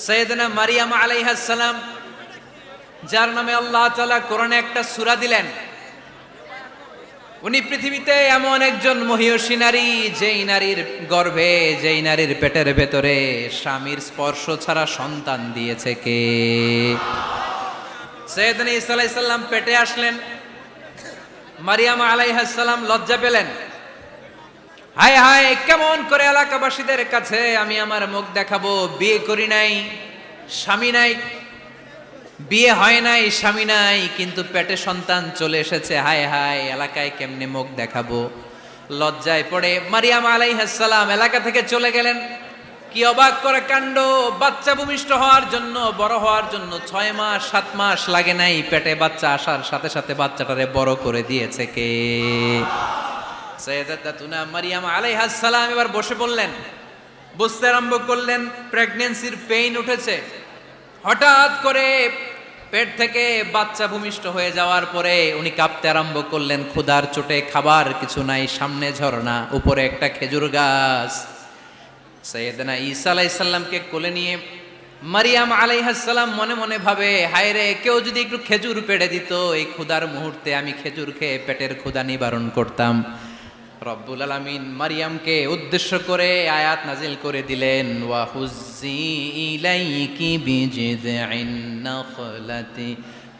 সাইয়েদনা মারিয়াম আলাইহিস সালাম, যার নামে আল্লাহ তাআলা কোরআনে একটা সূরা দিলেন, উনি পৃথিবীতে এমন একজন মহিয়সী নারী, যেই নারীর গর্ভে, যেই নারীর পেটের ভেতরে স্বামীর স্পর্শ ছাড়া সন্তান দিয়েছে কে? সাইয়েদনা ঈসা আলাইহিস সালাম পেটে আসলেন। মারিয়াম আলাইহিস সালাম লজ্জা পেলেন। হায় হায়, কেমন করে এলাকাবাসীদের কাছে আমি আমার মুখ দেখাবো? বিয়ে করি নাই, স্বামী নাই, বিয়ে হয় নাই, স্বামী নাই, কিন্তু পেটে সন্তান চলে এসেছে। হায় হায়, এলাকায় কেমনে মুখ দেখাবো? লজ্জায় পড়ে মারিয়াম আলাইহিস সালাম এলাকা থেকে চলে গেলেন। কি অবাক করে কাণ্ড! বাচ্চা ভূমিষ্ঠ হওয়ার জন্য, বড় হওয়ার জন্য 6 মাস 7 মাস লাগে নাই, পেটে বাচ্চা আসার সাথে সাথে বাচ্চাটারে বড় করে দিয়েছে কে? সাইয়েদাতুনা মারিয়াম আলাইহিস সালাম এবার বসে পড়লেন, বুঝতে আরম্ভ করলেন প্রেগন্যান্সির পেইন উঠেছে। হঠাৎ করে পেট থেকে বাচ্চা ভূমিষ্ঠ হয়ে যাওয়ার পরে উনি কাঁপতে আরম্ভ করলেন। ক্ষুধার চোটে খাবার কিছু নাই, সামনে ঝর্ণা, উপরে একটা খেজুর গাছ। সাইয়েদনা ঈসা আলাইহিস সালামকে কোলে নিয়ে মারিয়াম আলাইহিস সালাম মনে মনে ভাবে, হায় রে, কেউ যদি একটু খেজুর পেড়ে দিত, এই ক্ষুধার মুহূর্তে আমি খেজুর খেয়ে পেটের ক্ষুধা নিবারণ করতাম। রব্বুল আলামিন মারিয়ামকে উদ্দেশ্য করে আয়াত নাজিল করে দিলেন, ওয়া হুজ্জি ইলাইকি বিজিযিন নাখলাতি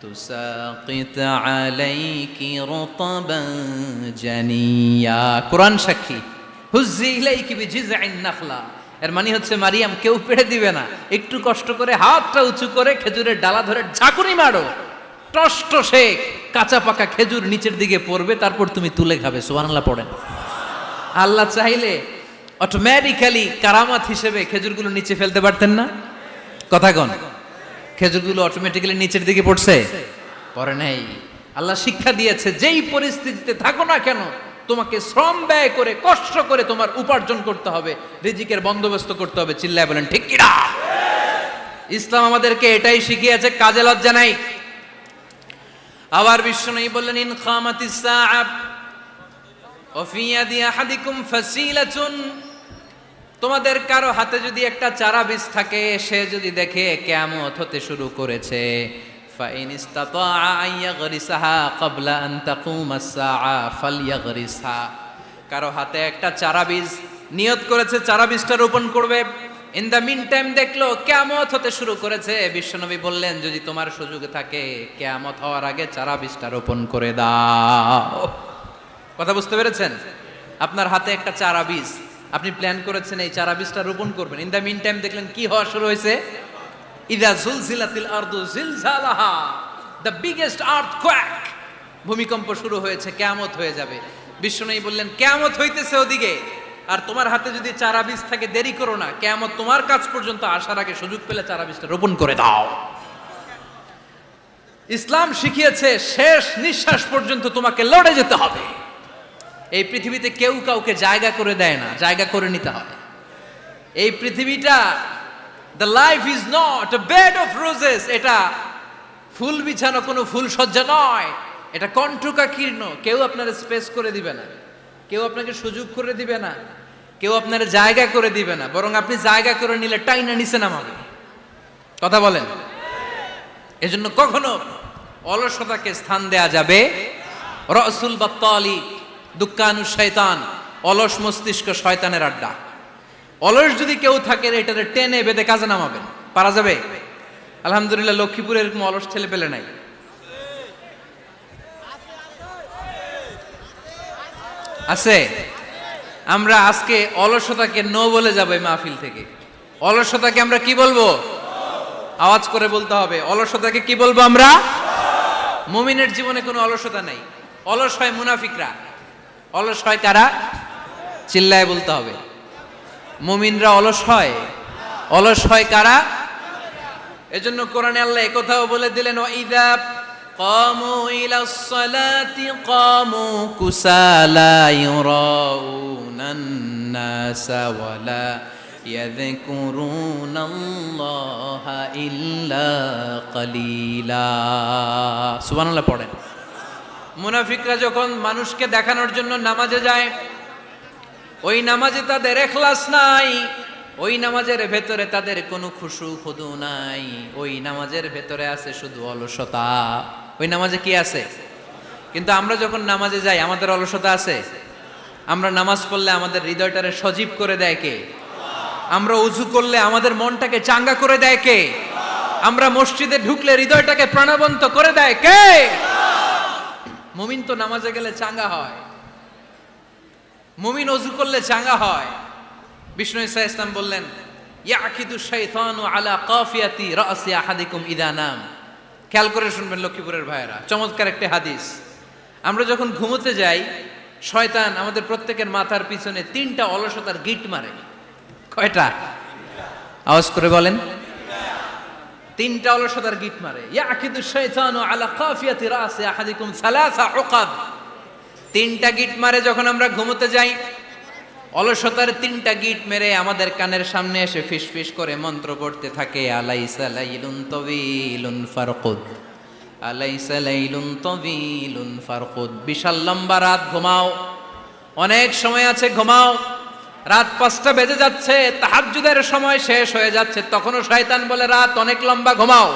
তুসাকিত আলাইকি রতবান জানিয়া। কোরআন সাক্ষী, হুজ্জি ইলাইকি বিজিযিন নাখলা, এর মানে হচ্ছে মারিয়াম, কেউ পেড়ে দিবে না, একটু কষ্ট করে হাতটা উঁচু করে খেজুরের ডালা ধরে ঝাঁকুনি মারো, টসটসে কাঁচা পাকা খেজুর নিচের দিকে পড়বে, তারপর তুমি তুলে খাবে। সুবহানাল্লাহ পড়েন। আল্লাহ চাইলে অটোমেটিক্যালি কারামাত হিসেবে খেজুরগুলো নিচে ফেলতে পারতেন না? কথা কন, খেজুরগুলো অটোমেটিক্যালি নিচের দিকে পড়ছে? পড়ে নাই। আল্লাহ শিক্ষা দিয়েছে, যেই পরিস্থিতিতে থাকো না কেন, তোমাকে শ্রম ব্যয় করে, কষ্ট করে তোমার উপার্জন করতে হবে, রিজিকের বন্দোবস্ত করতে হবে। চিল্লায় বলেন ঠিক কিনা? ইসলাম আমাদেরকে এটাই শিখিয়েছে, কাজে লজ্জা নাই। আবার বিশ্বনবী বললেন, ইন খামাতিস সাআ ওয়া ফি ইয়াদি আহাদিকুম ফাসিলাতুন, তোমাদের কারো হাতে যদি একটা চারা বীজ থাকে, সে যদি দেখে কিয়ামত হতে শুরু করেছে, ফা ইন ইসতাতাআ আন ইয়াগরিসাহা ক্বাবলা আন তাকুমাস সাআ ফালইয়াগরিসহা, কারো হাতে একটা চারা বীজ নিয়ত করেছে, চারা বীজটা রোপণ করবে, ইন দ্য মিন টাইম দেখলো কিয়ামত হতে শুরু করেছে, বিশ্বনবী বললেন, যদি তোমার সুযোগ থাকে কিয়ামত হওয়ার আগে চারা বীজটা রোপণ করে দাও। কথা বুঝতে পেরেছেন? আপনার হাতে একটা চারা বীজ, আপনি প্ল্যান করেছেন এই চারা বীজটা রোপণ করবেন। ইন দ্য মিন টাইম দেখলেন কি হওয়া শুরু হয়েছে? ইযা জুলজিলাতিল আরদু জিলজালাহা, দ্য বিগেস্ট আর্থকোয়েক, ভূমিকম্প শুরু হয়েছে, কিয়ামত হয়ে যাবে। বিশ্বনবী বললেন, কিয়ামত হইতেছে ওদিকে, আর তোমার হাতে যদি চারা বীজ থাকে, দেরি করো না, কিয়ামত তোমার কাছ পর্যন্ত আসার আগে সুযোগ পেলে চারা বীজটা রোপণ করে দাও। ইসলাম শিখিয়েছে শেষ নিঃশ্বাস পর্যন্ত তোমাকে লড়ে যেতে হবে। এই পৃথিবীতে কেউ কাউকে জায়গা করে দেয় না, জায়গা করে নিতে হয়। এই পৃথিবীটা, the life is not a bed of roses, এটা ফুল বিছানো কোনো ফুল সজ্জা নয়, এটা কণ্টকাকীর্ণ। কেউ আপনার স্পেস করে দিবে না, কেউ আপনাকে সুযোগ করে দিবে না, কেউ আপনার জায়গা করে দিবে না, বরং আপনি জায়গা করে নিলে টাইনা নিচে নামাবে। কথা বলেন। এজন্য কখনো অলসতাকে স্থান দেয়া যাবে। রসুল বাত্তালি দুক্কানু শয়তান, অলস মস্তিষ্ক শয়তানের আড্ডা। অলস যদি কেউ থাকে, এটারে টেনে বেঁধে কাজে নামাবেন, পারা যাবে? আলহামদুলিল্লাহ, লক্ষ্মীপুরে এরকম অলস ছেলে পেলে নাই। আছে? আমরা আজকে অলসতাকে নো বলে যাবো এই মাহফিল থেকে। অলসতাকে আমরা কি বলবো? আওয়াজ করে বলতে হবে, অলসতাকে কি বলবো আমরা? মুমিনের জীবনে কোনো অলসতা নাই। অলস হয় মুনাফিকরা। অলস হয় কারা? চিল্লায় বলতে হবে। মুমিনরা অলস হয়? অলস হয় কারা? এজন্য কোরআনে আল্লাহ একথাও বলে দিলেন, ওয়াইদা কামু ইলাস সালাতি কামু কুসালা ইউরাউনান নাসা ওয়ালা ইয়াযকুরুনাল্লাহা ইল্লা কালিলা। সুবহানাল্লাহ পড়েন। মুনাফিকরা যখন মানুষকে দেখানোর জন্য নামাজে যায়, ওই নামাজে তাদের ইখলাস নাই, ওই নামাজের ভেতরে তাদের কোনো খুশু খুদু নাই, ওই নামাজের ভেতরে আছে শুধু অলসতা। ওই নামাজে কি আছে? কিন্তু আমরা যখন নামাজে যাই আমাদের অলসতা আছে? আমরা নামাজ পড়লে আমাদের হৃদয়টারে সজীব করে দেয় কে? আমরা উজু করলে আমাদের মনটাকে চাঙ্গা করে দেয় কে? আমরা মসজিদে ঢুকলে হৃদয়টাকে প্রাণবন্ত করে দেয় কে? মুমিন তো নামাজে গেলে চাঙ্গা হয়, মুমিন ওযু করলে চাঙ্গা হয়। বিষ্ণু ঈসা ইসলাম বললেন, ইয়াকিদু শাইতানু আলা কাফিয়াতি রাসি আহাদিকুম ইদা নাম। খেয়াল করে শুনবেন লক্ষ্মীপুরের ভাইয়েরা, চমৎকার একটা হাদিস। আমরা যখন ঘুমোতে যাই শয়তান আমাদের প্রত্যেকের মাথার পিছনে 3টা অলসতার গিট মারে। কয়টা? আওয়াজ করে বলেন। 3টা অলসতার গিট মারে। ইয়াকিদু শাইতানু আলা কাফিয়াতি রাসি আহাদিকুম সালাসা উকাদ। 3টা গিট মারে যখন আমরা ঘুমোতে যাই। অলসতার 3টা গিট মেরে আমাদের কানের সামনে এসে ফিসফিস করে মন্ত্র পড়তে থাকে, আলাইসা লাইলুন তাওয়িলুন ফারকুদ, আলাইসা লাইলুন তাওয়িলুন ফারকুদ। বিশাল লম্বা রাত, ঘুমাও, অনেক সময় আছে, ঘুমাও। রাত 5টা বেজে যাচ্ছে, তাহাজ্জুদের সময় শেষ হয়ে যাচ্ছে, তখনও শয়তান বলে রাত অনেক লম্বা, ঘুমাও।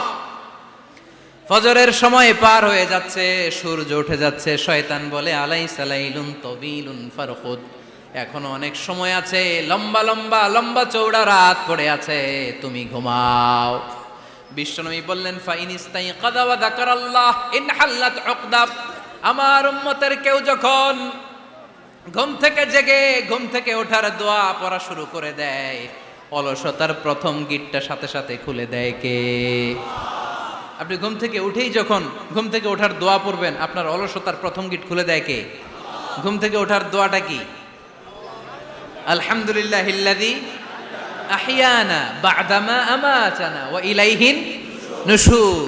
ফজরের সময় পার হয়ে যাচ্ছে, সূর্য উঠে যাচ্ছে, শয়তান বলে আলাইসা লাইলুন তাওয়িলুন ফারকুদ, এখনো অনেক সময় আছে, লম্বা লম্বা লম্বা চৌড়া রাত পড়ে আছে, তুমি ঘুমাও। বিশ্বনবী বললেন, ফাইনিস্তাইকাযা ওয়া যাকারাল্লাহ ইনহাল্লাত উকদা। আমার উম্মতের কেউ যখন ঘুম থেকে জেগে ঘুম থেকে ওঠার দোয়া পড়া শুরু করে দেয়, অলসতার প্রথম গিটটা সাথে সাথে খুলে দেয় কে? আপনি ঘুম থেকে উঠেই যখন ঘুম থেকে ওঠার দোয়া পড়বেন, আপনার অলসতার প্রথম গিট খুলে দেয় কে? ঘুম থেকে ওঠার দোয়াটা কি? আলহামদুলিল্লাহিল্লাযী আহইয়ানা বা'দামা আমাতানা ওয়া ইলাইহিন নুশুর।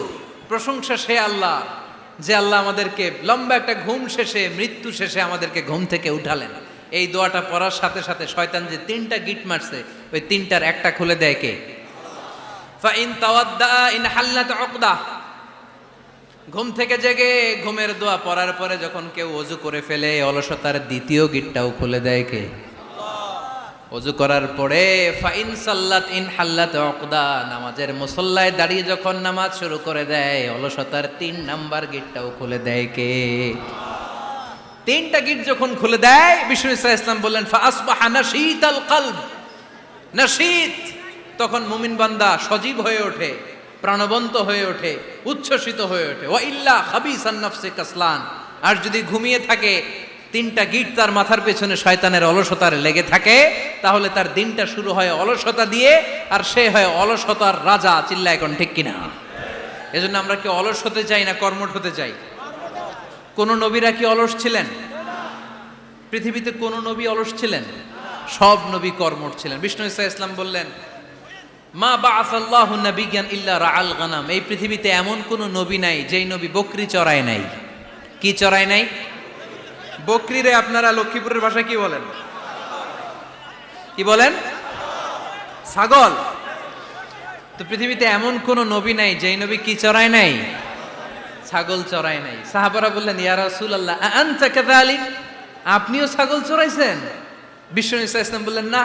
প্রশংসা সে আল্লাহ, যে আল্লাহ আমাদেরকে লম্বা একটা ঘুম শেষে, মৃত্যু শেষে আমাদেরকে ঘুম থেকে উঠালেন। এই দোয়াটা পড়ার সাথে সাথে শয়তান যে 3টা গিট মারছে, ওই 3টার একটা খুলে দেয় কে? Fine তাওয়াদ্দা in হাল্লাত উকদা। ঘুম থেকে জেগে ঘুমের দোয়া পড়ার পরে যখন কেউ ওযু করে ফেলে, অলসতার দ্বিতীয় গিটটাও খুলে দেয় কে? ওযু করার পরে ফাইন সাল্লাত ইন হাল্লাত উকদা, নামাজের মুসল্লায় দাঁড়িয়ে যখন নামাজ শুরু করে দেয়, অলসতার 3 নাম্বার গিটটাও খুলে দেয় কে? 3টা গিট যখন খুলে দেয়, বিষ্ণু ঈসা ইসলাম বললেন, ফাআসবাহা নাশীতাল কলব। নাশীত, তখন মুমিন বান্দা সজীব হয়ে ওঠে, প্রাণবন্ত হয়ে ওঠে, উচ্ছ্বসিত হয়ে ওঠে। ওয়া ইল্লা খাবিসান নাফসি কাসলান। আর যদি ঘুমিয়ে থাকে, 3টা গিট তার মাথার পেছনে শয়তানের অলসতার লেগে থাকে, তাহলে তার দিনটা শুরু হয় অলসতা দিয়ে, আর সে হয় অলসতার রাজা। চিল্লায় এখন ঠিক কিনা? এজন্য আমরা কি অলস হতে চাই না কর্মঠ হতে চাই? কোন নবীরা কি অলস ছিলেন? পৃথিবীতে কোন নবী অলস ছিলেন? সব নবী কর্মঠ ছিলেন। বিষ্ণু ঈসা ইসলাম বললেন, মা বাআসাল্লাহু নাবিয়্যান ইল্লা রাআল গানাম। এই পৃথিবীতে এমন কোন নবী নাই যেই নবী বকরি চড়ায় নাই। কি চড়ায় নাই? বকরিরে আপনারা লক্ষ্মীপুরের ভাষায় কি বলেন? কি বলেন? ছাগল। তো পৃথিবীতে এমন কোন নবী নাই যেই নবী কি চড়ায় নাই? ছাগল চড়ায় নাই। সাহাবারা বললেন, ইয়া রাসূলুল্লাহ আনতা কাযালিক, আপনিও ছাগল চড়াইছেন? বিষ্ণু ঈসা ইসলাম বললেন, না,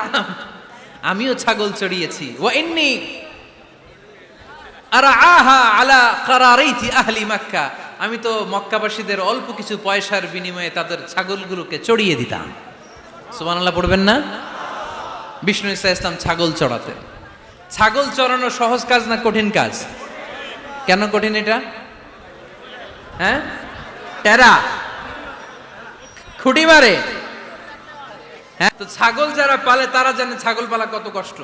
আমিও ছাগল চড়িয়েছি। ওয়া ইন্নী আরআহা আলা কারারাইতি আহলি মক্কা, আমি তো মক্কাবাসীদের অল্প কিছু পয়সার বিনিময়ে তাদের ছাগলগুলোকে চড়িয়ে দিতাম। সুবহানাল্লাহ পড়বেন না? বিষ্ণু ঈসা ইসলাম ছাগল চড়াতেন। ছাগল চড়ানো সহজ কাজ না কঠিন কাজ? কেন কঠিন এটা? হ্যাঁ, টেরা, খুঁটি মারে। হ্যাঁ, তো ছাগল যারা পালে তারা জানে ছাগল পালা কত কষ্ট।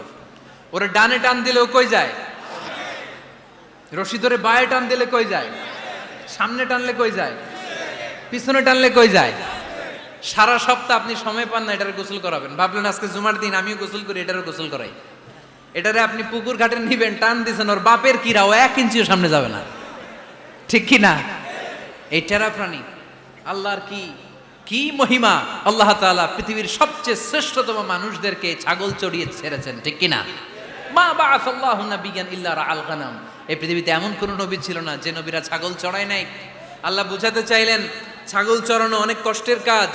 ওরে ডানে টান দিলেও কই যায়? রশি ধরে বায়ে টান দিলে কই যায়? সামনে টানলে কই যায়? পিছনে টানলে কই যায়? সারা সপ্তাহ আপনি সময় পান না এটারে গোসল করাবেন। ভাবলেন আজকে জুমার দিন আমিও গোসল করি, এটারও গোসল করাই। এটারে আপনি পুকুর ঘাটে নিবেন, টান দিছেন, ওর বাপের কিরা, ও 1 ইঞ্চিও সামনে যাবে না। ঠিক কি না? এই টেরা প্রাণী আল্লাহর কি মহিমা! আল্লাহ তাআলা পৃথিবীর সবচেয়ে শ্রেষ্ঠতম মানুষদেরকে ছাগল চড়িয়ে ছেড়েছেন। ঠিক কি না? মা বাআসাল্লাহু নাবিয়্যান ইল্লা রাআল গানাম। এই পৃথিবীতে এমন কোন নবী ছিল না যে নবীরা ছাগল চড়ায় নাই। আল্লাহ বুঝাতে চাইলেন ছাগল চড়ানো অনেক কষ্টের কাজ,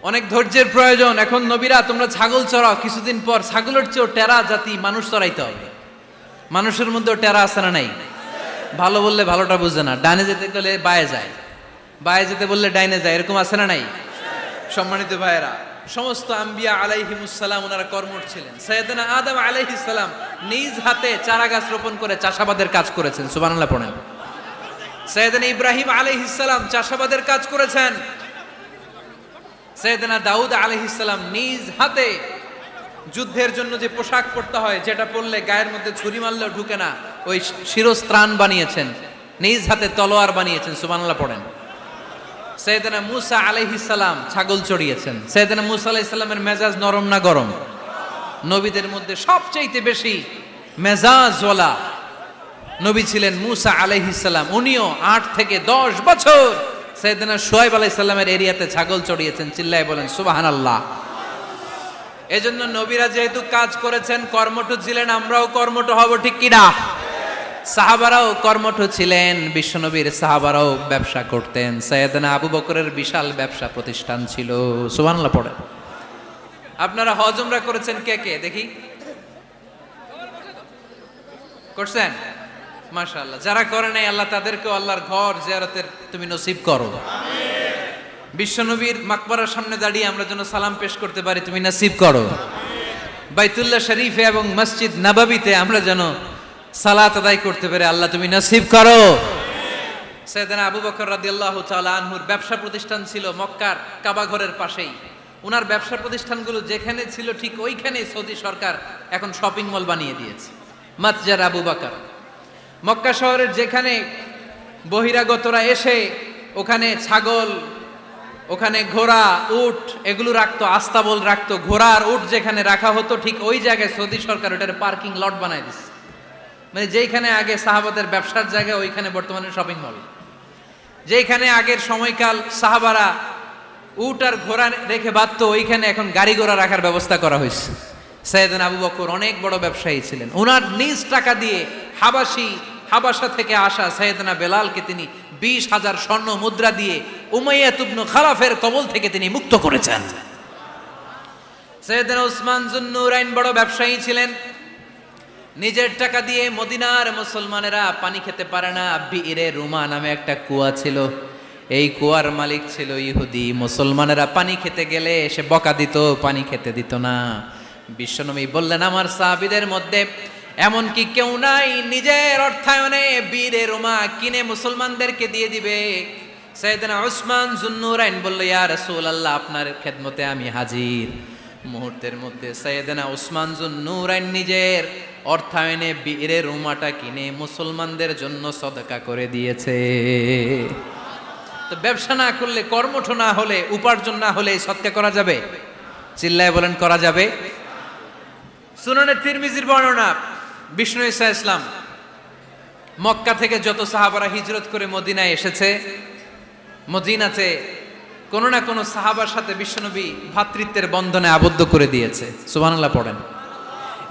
অনেক ধৈর্যের প্রয়োজন। এখন নবীরা তোমরা ছাগল চড়াও, কিছুদিন পর ছাগলের চেয়েও টেরা জাতি মানুষ চড়াইতে হবে। মানুষের মধ্যেও টেরা আছে না নাই? ভালো বললে ভালোটা বুঝে না, ডানে যেতে গেলে বায়ে যায়, বায়ে যেতে বললে ডাইনে যায়, এরকম আছে না নাই? সম্মানিত ভাইয়েরা, সমস্ত আম্বিয়া আলাইহিমুসসালাম ওনারা কর্মঠ ছিলেন। সাইয়েদনা আদম আলাইহিস সালাম নিজ হাতে চারা গাছ রোপণ করে চাষাবাদের কাজ করেছেন, সুবহানাল্লাহ পড়েন। সাইয়েদনা ইব্রাহিম আলাইহিস সালাম চাষাবাদের কাজ করেছেন। সাইয়েদনা দাউদ আলাইহিস সালাম নিজ হাতে যুদ্ধের জন্য যে পোশাক পরতে হয়, যেটা পরলে গায়ের মধ্যে ছুরি মারলেও ঢুকে না, ওই শিরস্ত্রাণ বানিয়েছেন, নিজ হাতে তলোয়ার বানিয়েছেন, সুবহানাল্লাহ পড়েন। সাইয়েদনা মূসা আলাইহিস সালাম ছাগল চড়িয়েছেন। সাইয়েদনা মূসা আলাইহিস সালামের মেজাজ নরম না গরম? নবীদের মধ্যে সবচেয়ে বেশি মেজাজওয়ালা নবী ছিলেন মূসা আলাইহিস সালাম। উনিও 8 থেকে 10 বছর সাইয়েদনা শুআয়ব আলাইহিস সালামের এরিয়াতে ছাগল চড়িয়েছেন। চিল্লায় বলেন সুবহানাল্লাহ। এজন্য নবীরা যেহেতু কাজ করেছেন, কর্মঠ ছিলেন, আমরাও কর্মঠ হব, ঠিক কি না? সাহাবারাও কর্মঠ ছিলেন, বিশ্বনবীর সাহাবারাও ব্যবসা করতেন। সাইয়েদনা আবু বকরের বিশাল ব্যবসা প্রতিষ্ঠান ছিল, সুবহানাল্লাহ পড়েন। আপনারা হজ উমরা করেছেন কে কে দেখি? করছেন? মাশাআল্লাহ। যারা করে নাই আল্লাহ তাদেরকেও আল্লাহর ঘর জিয়ারতের তুমি নসিব করো। বিশ্বনবীর মাকবারার সামনে দাঁড়িয়ে আমরা যেন সালাম পেশ করতে পারি, তুমি নসিব করো। বাইতুল্লাহ শরীফে এবং মসজিদ নববীতে আমরা যেন সালাত আদায় করতে পারে, আল্লাহ তুমি নসিব করো। সাইয়েদনা আবু বকর রাদিয়াল্লাহু তাআলা আনহুর ব্যবসা প্রতিষ্ঠান ছিল মক্কার কাবা ঘরের পাশেই। ওনার ব্যবসা প্রতিষ্ঠানগুলো যেখানে ছিল ঠিক ওইখানে সৌদি সরকার এখন শপিং মল বানিয়ে দিয়েছে, মাতজার আবু বকর। মক্কা শহরের যেখানে বহিরাগতরা এসে ওখানে ছাগল, ওখানে ঘোড়া, উট এগুলো রাখতো, আস্তাবল রাখতো, ঘোড়া আর উট যেখানে রাখা হতো ঠিক ওই জায়গায় সৌদি সরকার ওটার পার্কিং লট বানায় দিচ্ছে। মানে যেখানে আগে সাহাবাদের ব্যবসার জায়গা, ওইখানে বর্তমানে শপিং মল। যেখানে আগের সময়কাল সাহাবারা উট আর ঘোড়া রেখে বাঁধতো, ওইখানে এখন গাড়ি ঘোড়া রাখার ব্যবস্থা করা হয়েছে। সাইয়েদনা আবু বকর অনেক বড় ব্যবসায়ী ছিলেন। ওনার নিজ টাকা দিয়ে হাবাসা থেকে আসা সাইয়েদনা বেলালকে তিনি 20,000 স্বর্ণ মুদ্রা দিয়ে উমাইয়া ইবনে খালাফের কবল থেকে তিনি মুক্ত করেছেন। সাইয়েদনা উসমান যুন্নুরাইন বড় ব্যবসায়ী ছিলেন। নিজের টাকা দিয়ে মদিনার মুসলমানেরা পানি খেতে পারে না, বিইরে রুমা নামে একটা কুয়া ছিল, এই কুয়ার মালিক ছিল ইহুদি। মুসলমানেরা পানি খেতে গেলে সে বকা দিত, পানি খেতে দিত না। বিশ্বনবী বললেন, আমার সাহাবীদের মধ্যে এমন কি কেউ নাই নিজের অর্থায়নে বীরে রুমা কিনে মুসলমানদেরকে দিয়ে দিবে? সাইয়েদনা উসমান যুন্নুরাইন বলল, ইয়া রাসূলুল্লাহ, আপনার খেদমতে আমি হাজির। মুহূর্তের মধ্যে সাইয়েদনা উসমান যুন্নুরাইন নিজের অর্থায়নে বীরে রুমাটা কিনে মুসলমানদের জন্য সদকা করে দিয়েছে। তো ব্যবসা না করলে, কর্মঠ না হলে, উপার্জন না হলে সদকা করা যাবে? চিল্লায় বলেন করা যাবে? সুনানে তিরমিজির বর্ণনা, বিষ্ণু ঈসা ইসলাম মক্কা থেকে যত সাহাবারা হিজরত করে মদিনায় এসেছে, মদিনাতে কোনো না কোনো সাহাবার সাথে বিশ্বনবী ভ্রাতৃত্বের বন্ধনে আবদ্ধ করে দিয়েছে, সুবহানাল্লাহ পড়েন।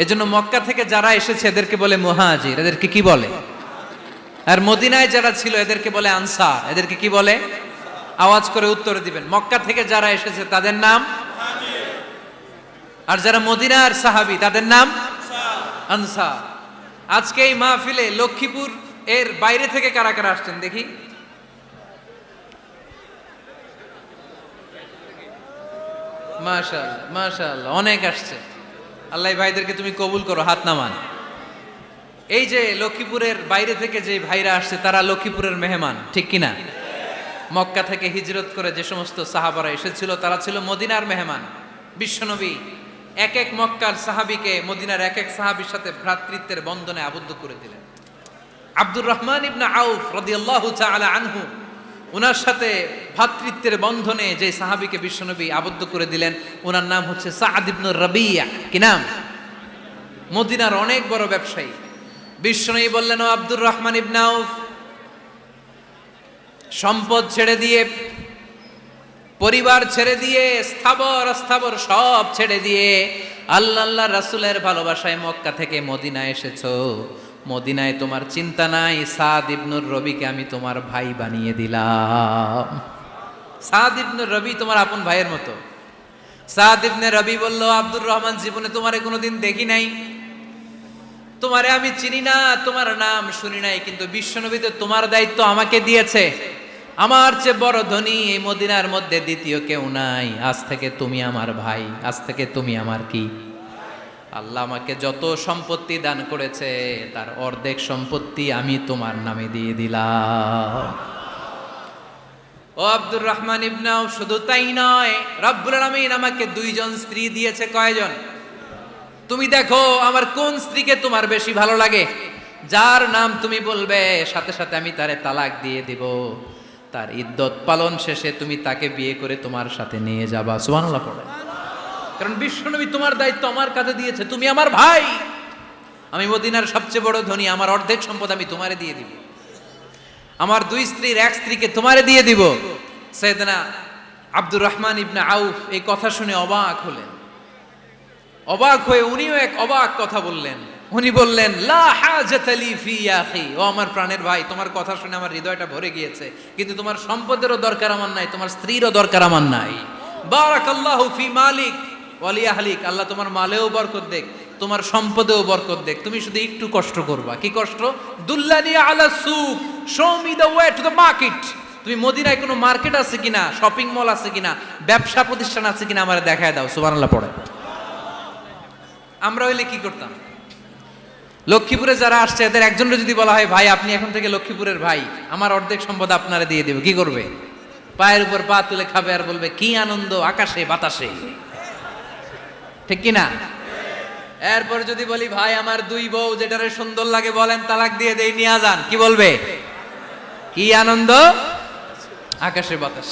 এজন্য মক্কা থেকে যারা এসেছে এদেরকে বলে মুহাজির, এদেরকে কি বলে? আর মদিনায় যারা ছিল এদেরকে বলে আনসার, এদেরকে কি বলে? আওয়াজ করে উত্তর দিবেন। মক্কা থেকে যারা এসেছে তাদের নাম মুহাজির, আর যারা মদিনার সাহাবী তাদের নাম আনসার। আজকে এই মাহফিলে লক্ষ্মীপুর এর বাইরে থেকে কারা কারা আসছেন দেখি? মাশাআল্লাহ, মাশাআল্লাহ, অনেক আসছে। আল্লাহ ভাইদেরকে তুমি কবুল করো, হাত নামান। এই যে লক্ষ্মীপুরের বাইরে থেকে যে ভাইরা আসছে তারা লক্ষ্মীপুরের মেহমান, ঠিক কিনা? মক্কা থেকে হিজরত করে যে সমস্ত সাহাবারা এসেছিল তারা ছিল মদিনার মেহমান। বিশ্বনবী এক এক মক্কার সাহাবীকে মদিনার এক এক সাহাবীর সাথে ভ্রাতৃত্বের বন্ধনে আবদ্ধ করে দিলেন। আব্দুর রহমান ইবনে আউফ রাদিয়াল্লাহু তাআলা আনহু, ওনার সাথে ভ্রাতৃত্বের বন্ধনে যে সাহাবীকে বিশ্বনবী আবদ্ধ করে দিলেন ওনার নাম হচ্ছে সাআদ ইবনে রাবিয়া। কি নাম? মদিনার অনেক বড় ব্যবসায়ী। বিশ্বনবী বললেন, ও আব্দুর রহমান ইবনে আউফ, সম্পদ ছেড়ে দিয়ে, পরিবার ছেড়ে দিয়ে, স্থাবর অস্থাবর সব ছেড়ে দিয়ে আল্লাহ রাসূলের ভালোবাসায় মক্কা থেকে মদিনায় এসেছো। মদিনায় তোমার চিন্তা নাই, সাদ ইবনুর রবিকে আমি তোমার ভাই বানিয়ে দিলাম। সাদ ইবনুর রবি তোমার আপন ভাইয়ের মতো। সাদ ইবনে রবি বলল, আব্দুর রহমান, জীবনে তোমারে কোনোদিন দেখি নাই, তোমারে আমি চিনি না, তোমার নাম শুনি নাই, কিন্তু বিশ্বনবী তো তোমার দায়িত্ব আমাকে দিয়েছে। আমার চেয়ে বড় ধনী এই মদিনার মধ্যে দ্বিতীয় কেউ নাই। আজ থেকে তুমি আমার ভাই, আজ থেকে তুমি আমার কি? আল্লাহ আমাকে যত সম্পত্তি দান করেছে তার অর্ধেক সম্পত্তি আমি তোমার নামে দিয়ে দিলাম। ও আব্দুর রহমান ইবনে আউফ, শুধু তাই নয়, রব্বুল আলামিন আমাকে দুইজন স্ত্রী দিয়েছে। কয়জন? তুমি দেখো আমার কোন স্ত্রীকে তোমার বেশি ভালো লাগে, যার নাম তুমি বলবে সাথে সাথে আমি তারে তালাক দিয়ে দিব। তার ইদ্যত পালন শেষে তুমি তাকে বিয়ে করে তোমার সাথে নিয়ে যাবা। সুবহানাল্লাহ পড়ে। কারণ বিশ্বনবী তোমার দায়িত্ব আমার কাছে দিয়েছে, তুমি আমার ভাই, আমি মদিনার সবচেয়ে বড় ধনী, আমার অর্ধেক সম্পদ আমি তোমারে দিয়ে দিব, আমার দুই স্ত্রীর এক স্ত্রীকে তোমারে দিয়ে দিব। সাইয়েদনা আব্দুর রহমান ইবনে আউফ এই কথা শুনে অবাক হলেন। অবাক হয়ে উনিও এক অবাক কথা বললেন। উনি বললেন, লা হাজাতা লি ফি ইয়া আখি, ও আমার প্রাণের ভাই, তোমার কথা শুনে আমার হৃদয়টা ভরে গিয়েছে, কিন্তু তোমার সম্পদেরও দরকার আমার নাই, তোমার স্ত্রীরও দরকার আমার নাই। বারাকাল্লাহু ফি মালিক ওয়া লি আহলিক, আল্লাহ তোমার মালেও বরকত দেখ, তোমার সম্পদেও বরকত দেখ। তুমি শুধু একটু কষ্ট করবা। কি কষ্ট? দুল্লানি আলা সুক, show me the way to the market. তুমি মদিনায় কোনো মার্কেট আছে কিনা, শপিং মল আছে কিনা, ব্যবসা প্রতিষ্ঠান আছে কিনা আমারে দেখায় দাও। সুবহানাল্লাহ পড়ে। আমরা হইলে কি করতাম? লক্ষ্মীপুরে যারা আসছে এদের একজনের যদি বলা হয়, ভাই আপনি এখন থেকে লক্ষ্মীপুরের ভাই, আমার অর্ধেক সম্পদ আপনারে দিয়ে দেব, কি করবে? পায়ের উপর পা তুলে খাবে আর বলবে, কি আনন্দ আকাশে বাতাসে। ঠিক কিনা? এরপর যদি বলি, ভাই আমার দুই বউ, যেটারে সুন্দর লাগে বলেন তালাক দিয়ে দেই, নিয়ে যান, কি বলবে? কি আনন্দ আকাশে বাতাস।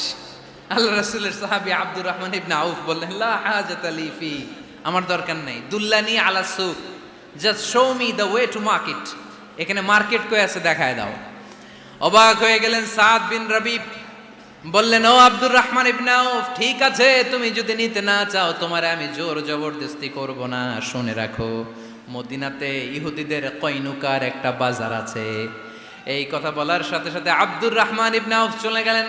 আল্লাহ রাসূলের সাহাবী আব্দুর রহমান ইবনে আউফ বললেন, লা হাজাতা লি ফি, আমার দরকার নেই। দুল্লানি আলা সুক, just show me the way to market. এখানে মার্কেট কই আছে দেখায় দাও। অবাক হয়ে গেলেন সাদ বিন রবি, বললেন, ও আব্দুর রহমান ইবনে আউফ, ঠিক আছে, তুমি যদি নিতে না চাও তোমারে আমি জোর জবরদস্তি করব না। শুনে রাখো, মদিনাতে ইহুদিদের কয়নুকার একটা বাজার আছে। এই কথা বলার সাথে সাথে আব্দুর রহমান ইবনে আউফ চলে গেলেন।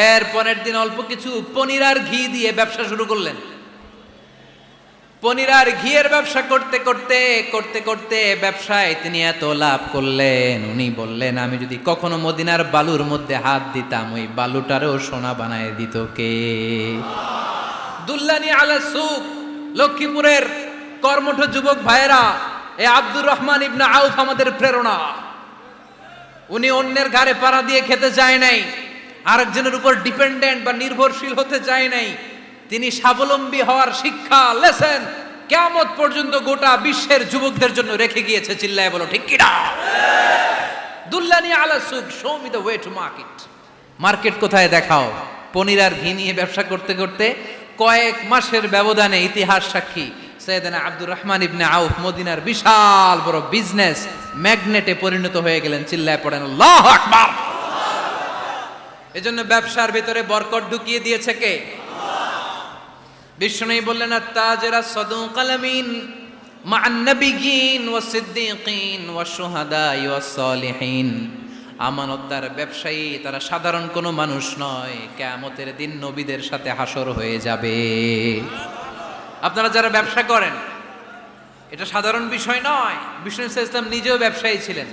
এর পরের দিন অল্প কিছু পনির আর ঘি দিয়ে ব্যবসা শুরু করলেন। পনির আর ঘিয়ের ব্যবসা করতে করতে করতে করতে ব্যবসায় তিনি এত লাভ করলেন, উনি বললেন, আমি যদি কখনো মদিনার বালুর মধ্যে হাত দিতাম, ওই বালুটারও সোনা বানায় দিত কে? দুল্লানি আলা সুক, লক্ষ্মীপুরের কর্মঠ যুবক ভাইয়েরা, এ আব্দুর রহমান ইবনে আউফ আমাদের প্রেরণা। উনি অন্যের ঘাড়ে পাড়া দিয়ে খেতে চায় নাই, আরেকজনের উপর ডিপেন্ডেন্ট বা নির্ভরশীল হতে চায় নাই। তিনি স্বাবলম্বী হওয়ার শিক্ষা, লেসেন কিয়ামত পর্যন্ত গোটা বিশ্বের যুবকদের জন্য রেখে গিয়েছে। চিল্লায় বলো ঠিক কিনা? দুল্লানি আলা সুক, show me the way to market. Market কোথায় দেখাও। পনির আর ঘি নিয়ে ব্যবসা করতে করতে কয়েক মাসের ব্যবধানে ইতিহাস সাক্ষী, সাইয়েদনা আব্দুর রহমান ইবনে আউফ মদিনার বিশাল বড় বিজনেস ম্যাগনেটে পরিণত হয়ে গেলেন। চিল্লায় পড়েন আল্লাহু আকবার। এজন্য ব্যবসার ভিতরে বরকত ঢুকিয়ে দিয়েছে কে? বিষ্ণুই বললেন, আত-তাজিরা সাদুকাল আমিন মা'আন নাবিয়্যিন ওয়াস সিদ্দীকিন ওয়াশ শুহাদা'i ওয়াস সালিহিন। আমানতদার ব্যবসায়ী তারা সাধারণ কোনো মানুষ নয়, কিয়ামতের দিন নবীদের সাথে হাসর হয়ে যাবে। আপনারা যারা ব্যবসা করেন, এটা সাধারণ বিষয় নয়। বিষ্ণু ইসলাম নিজেও ব্যবসায়ী ছিলেন।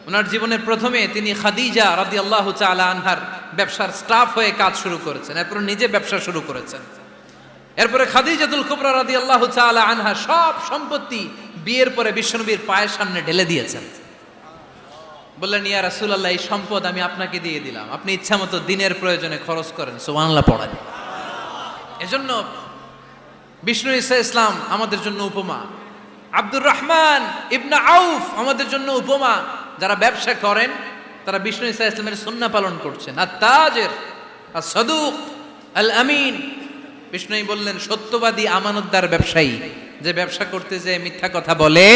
ওনার জীবনের প্রথমে তিনি খাদিজা রাদিয়াল্লাহু তাআলা আনহার ব্যবসার স্টাফ হয়ে কাজ শুরু করেছেন, এরপর নিজে ব্যবসা শুরু করেছেন। এরপরে খাদিজাতুল কুবরা রাদিয়াল্লাহু তাআলা আনহা সব সম্পত্তি বিয়ের পরে বিশ্বনবীর পায়ের সামনে ঢেলে দিয়েছেন। বললেন, ইয়া রাসূলুল্লাহ, এই সম্পদ আমি আপনাকে দিয়ে দিলাম, আপনি ইচ্ছামতো দিনের প্রয়োজনে খরচ করেন। সুবহানাল্লাহ পড়েন। এজন্য বিষ্ণু ইসলাম আমাদের জন্য উপমা, আব্দুর রহমান ইবনে আউফ আমাদের জন্য উপমা। যারা ব্যবসা করেন তারা বিষ্ণু ইসলামের সুন্নাহ পালন করছেন। আত-তাজির আস-সাদুক আল আমিন। বিষ্ণুই বললেন, সত্যবাদী আমানতদার ব্যবসায়ী, যে ব্যবসা করতে যে মিথ্যা কথা বলে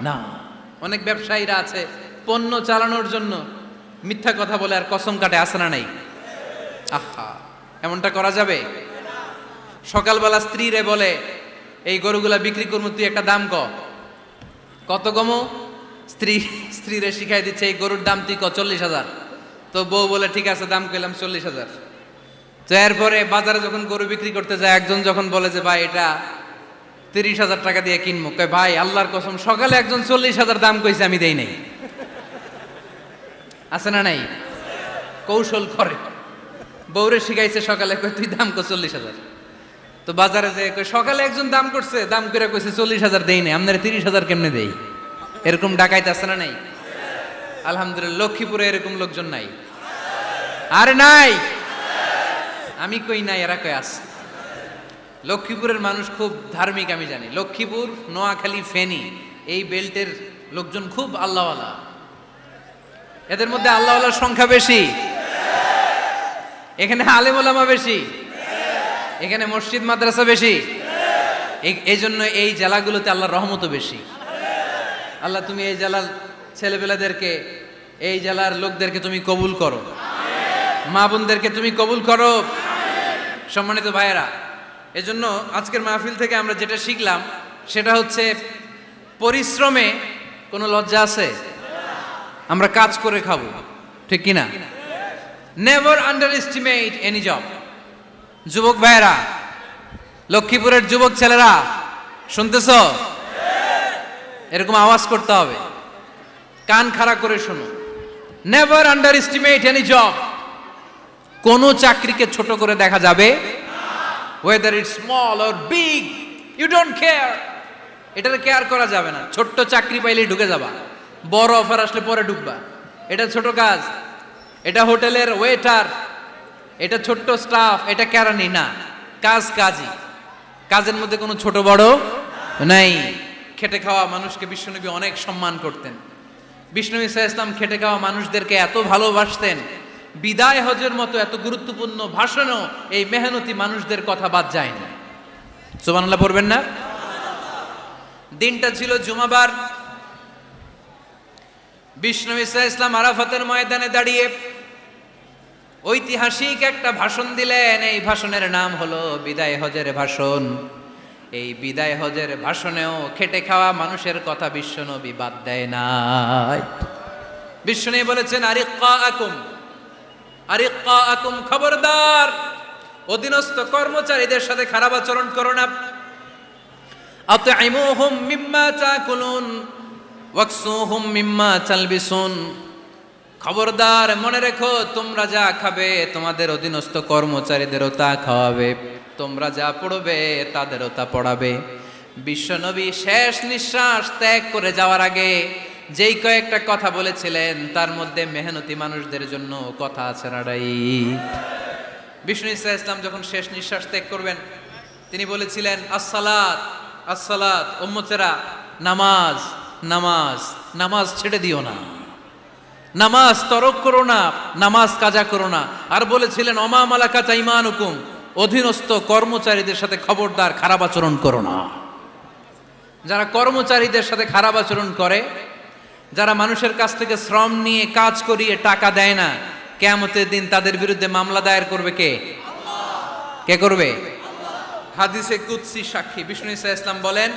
না। অনেক ব্যবসায়ীরা আছে পণ্য চালানোর জন্য মিথ্যা কথা বলে আর কসম কাটে, আছে না নাই? আহা, এমনটা করা যাবে? সকালবেলা স্ত্রীরে বলে, এই গরুগুলা বিক্রি করবো, তুই একটা দাম কত কমো? স্ত্রীরে শিখাই দিচ্ছে, এই গরুর দাম তুই 40,000। তো বউ বলে, ঠিক আছে দাম কইলাম 40,000। তো এরপরে বাজারে যখন গরু বিক্রি করতে যায়, একজন যখন বলে যে ভাই এটা 30,000 টাকা দিয়ে কিনবো, কয় ভাই আল্লাহর কসম সকালে একজন 40,000 দাম কইছে, আমি দেই নাই। আছে না নাই? কৌশল করে, বউরে শিখাইছে সকালে, কই তুই দাম কর 40,000। তো বাজারে যে সকালে একজন দাম করছে, দাম করে কইছে 40,000 দেই নাই, আপনারা 30,000 কেমনে দেই? এরকম ডাকাইতে আছে না নাই? আলহামদুলিল্লাহ লক্ষ্মীপুরে এরকম লোকজন নাই। আরে নাই, আমি কই নাই, এরা কই আছে। লক্ষ্মীপুরের মানুষ খুব ধার্মিক, আমি জানি। লক্ষ্মীপুর, নোয়াখালী, ফেনী এই বেল্টের লোকজন খুব আল্লাহওয়ালা। এদের মধ্যে আল্লাহওয়ালার সংখ্যা বেশি, এখানে আলেম ওলামা বেশি, এখানে মসজিদ মাদ্রাসা বেশি। এই জন্য এই জেলাগুলোতে আল্লাহর রহমতও বেশি। আল্লাহ তুমি এই জেলার ছেলেপেলাদেরকে, এই জেলার লোকদেরকে তুমি কবুল করো, মা বোনদেরকে তুমি কবুল করো। সম্মানিত ভাইয়েরা, এজন্য আজকের মাহফিল থেকে আমরা যেটা শিখলাম সেটা হচ্ছে পরিশ্রমে কোনো লজ্জা আছে? আমরা কাজ করে খাবো, ঠিক কিনা? Never under estimate any job. যুবক ভাইয়েরা, লক্ষ্মীপুরের যুবক ছেলেরা শুনতেছ? এরকম আওয়াজ করতে হবে, কান খাড়া করে শোনো। Never under estimate any job. কোনো চাকরিকে ছোট করে দেখা যাবে, whether it's small or big, you don't care. এটার কেয়ার করা যাবে না। ছোট্ট চাকরি পাইলেই ঢুকে যাবা, বড় অফার আসলে পরে ঢুকবা। এটা ছোট কাজ, এটা হোটেলের ওয়েটার, এটা ছোট্ট স্টাফ, এটা কেরানি না। কাজ কাজই, কাজের মধ্যে কোনো ছোট বড় নাই। খেটে খাওয়া মানুষকে বিশ্বনবী অনেক সম্মান করতেন। বিশ্বনবী সাল্লাল্লাহু আলাইহি ওয়াসাল্লাম খেটে খাওয়া মানুষদেরকে এত ভালোবাসতেন, বিদায় হজের মতো এত গুরুত্বপূর্ণ ভাষণও এই মেহনতি মানুষদের কথা বাদ যায় না। সুবহানাল্লাহ পড়বেন না? দিনটা ছিল জুমাবার। বিশ্বনবী সাল্লাল্লাহু আলাইহি ওয়াসাল্লাম আরাফাতের ময়দানে দাঁড়িয়ে ঐতিহাসিক একটা ভাষণ দিলেন। এই ভাষণের নাম হলো বিদায় হজের ভাষণ। এই বিদায় হজের ভাষণেও খেটে খাওয়া মানুষের কথা বিশ্বনবী বাদ দেয় নাই। বিশ্বনবী বলেছেন, আরিক্কাকুম, খবরদার, অধীনস্থ কর্মচারীদের সাথে খারাপ আচরণ করো না। আতঈমুহুম মিম্মা তাকুলুন ওয়াকসুহুম মিম্মা তালবিসুন। খবরদার, মনে রেখো, তোমরা যা খাবে তোমাদের অধীনস্থ কর্মচারীদেরও তা খাওয়াবে, তোমরা যা পড়বে তাদেরও তা পড়াবে। বিশ্বনবী শেষ নিঃশ্বাস ত্যাগ করে যাওয়ার আগে যেই কয়েকটা কথা বলেছিলেন তার মধ্যে মেহনতি মানুষদের জন্য কথা আছে নাড়াই। বিষ্ণু ইসা ইসলাম যখন শেষ নিঃশ্বাস ত্যাগ করবেন, তিনি বলেছিলেন, আসসালাত আসসালাত, উম্মতেরা নামাজ নামাজ, নামাজ ছেড়ে দিও না, নামাজ তরক করো না, নামাজ কাজা করো না। আর বলেছিলেন, অমা মালাকাত আইমানুকুম, অধীনস্থ কর্মচারীদের সাথে খবরদার খারাপ আচরণ করো না। যারা কর্মচারীদের সাথে খারাপ আচরণ করে, যারা মানুষের কাছ থেকে শ্রম নিয়ে কাজ করিয়ে টাকা দেয় না, কিয়ামতের দিন তাদের বিরুদ্ধে মামলা দায়ের করবে কে? কে করবে? হাদিসে কুদসি সাক্ষী বিষ্ণু ইসা ইসলাম বলেন,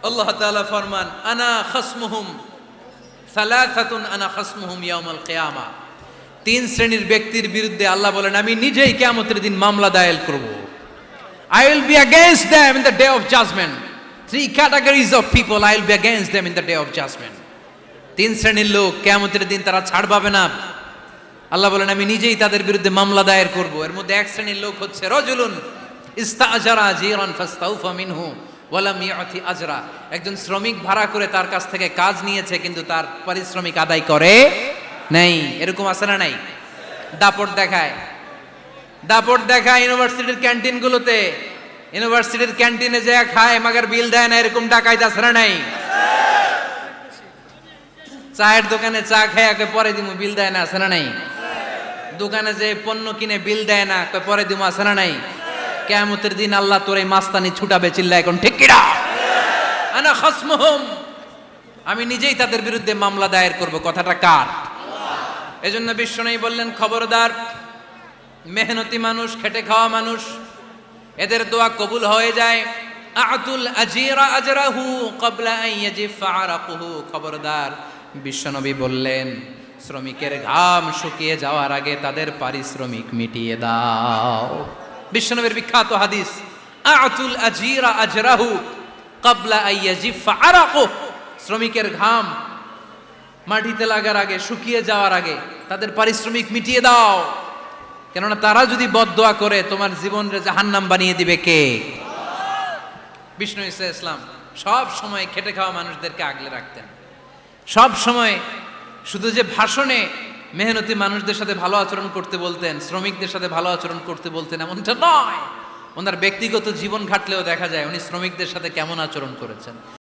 আল্লাহ তাআলা ফরমান, আনা খাসমুহুম সালাসাতুন আনা খাসমুহুম ইয়াউমাল কিয়ামা। তিন শ্রেণীর ব্যক্তির বিরুদ্ধে আল্লাহ বলেন, আমি নিজেই কিয়ামতের দিন মামলা দায়ের করব। I will be against them in the day of judgment. Three categories of people, I will be against them in the day of judgment. তিন শ্রেণীর লোক কিয়ামতের দিন তারা ছাড় পাবে না। আল্লাহ বলেন, আমি নিজেই তাদের বিরুদ্ধে মামলা দায়ের করব। এর মধ্যে এক শ্রেণীর লোক হচ্ছে রাজুলুন ইস্তাআজারা জিরান ফাস্তাউফা মিনহু ওয়া লাম ইয়াতি আজরা। একজন শ্রমিক ভাড়া করে তার কাছ থেকে কাজ নিয়েছে, কিন্তু তার পারিশ্রমিক আদায় করে নাই। এরকম আছে না নাই? দাপট দেখায়, দাপট দেখায় ইউনিভার্সিটির ক্যান্টিনগুলোতে। ইউনিভার্সিটির ক্যান্টিনে যে খায় মাগার বিল দেয় না, এরকম ডাকাইতে আছে না নাই? চায়ের দোকানে চা খায় পরে দিমু, বিল দেয় না, আছে না নাই? দোকানে যে পণ্য কিনে বিল দেয় না, পরে দিমু, আছে না নাই? কিয়ামতের দিন আল্লাহ তোর এই মাস্তানি ছুটাবে, চিল্লা এখন ঠিক কিনা? আনা খাসমুহুম, আমি নিজেই তাদের বিরুদ্ধে মামলা দায়ের করব। কথাটা কার? এজন্য বিশ্বনবী বললেন, খবরদার, মেহনতি মানুষ, খেটে খাওয়া মানুষ, এদের দোয়া কবুল হয়ে যায়। আতুল আজিরা আজরাহু ক্বাবলা আন ইয়াজিফা আরাকুহু। খবরদার, বিশ্বনবী বললেন, শ্রমিকের ঘাম শুকিয়ে যাওয়ার আগে তাদের পারিশ্রমিক মিটিয়ে দাও। বিশ্বনবীর বিখ্যাত হাদিস, আতুল আজিরা আজরাহু ক্বাবলা আইয়াজিফা আরাকু, শ্রমিকের ঘাম মাটিতে লাগার আগে, শুকিয়ে যাওয়ার আগে তাদের পারিশ্রমিক মিটিয়ে দাও। কেননা তারা যদি বদদোয়া করে তোমার জীবনকে জাহান্নাম বানিয়ে দিবে কে? বিষ্ণু ঈসা ইসলাম সব সময় খেটে খাওয়া মানুষদেরকে আগলে রাখতেন। সব সময় শুধু যে ভাষণে মেহনতি মানুষদের সাথে ভালো আচরণ করতে বলতেন, শ্রমিকদের সাথে ভালো আচরণ করতে বলতেন এমনটা নয়, ওনার ব্যক্তিগত জীবন ঘাটলেও দেখা যায় উনি শ্রমিকদের সাথে কেমন আচরণ করেছেন।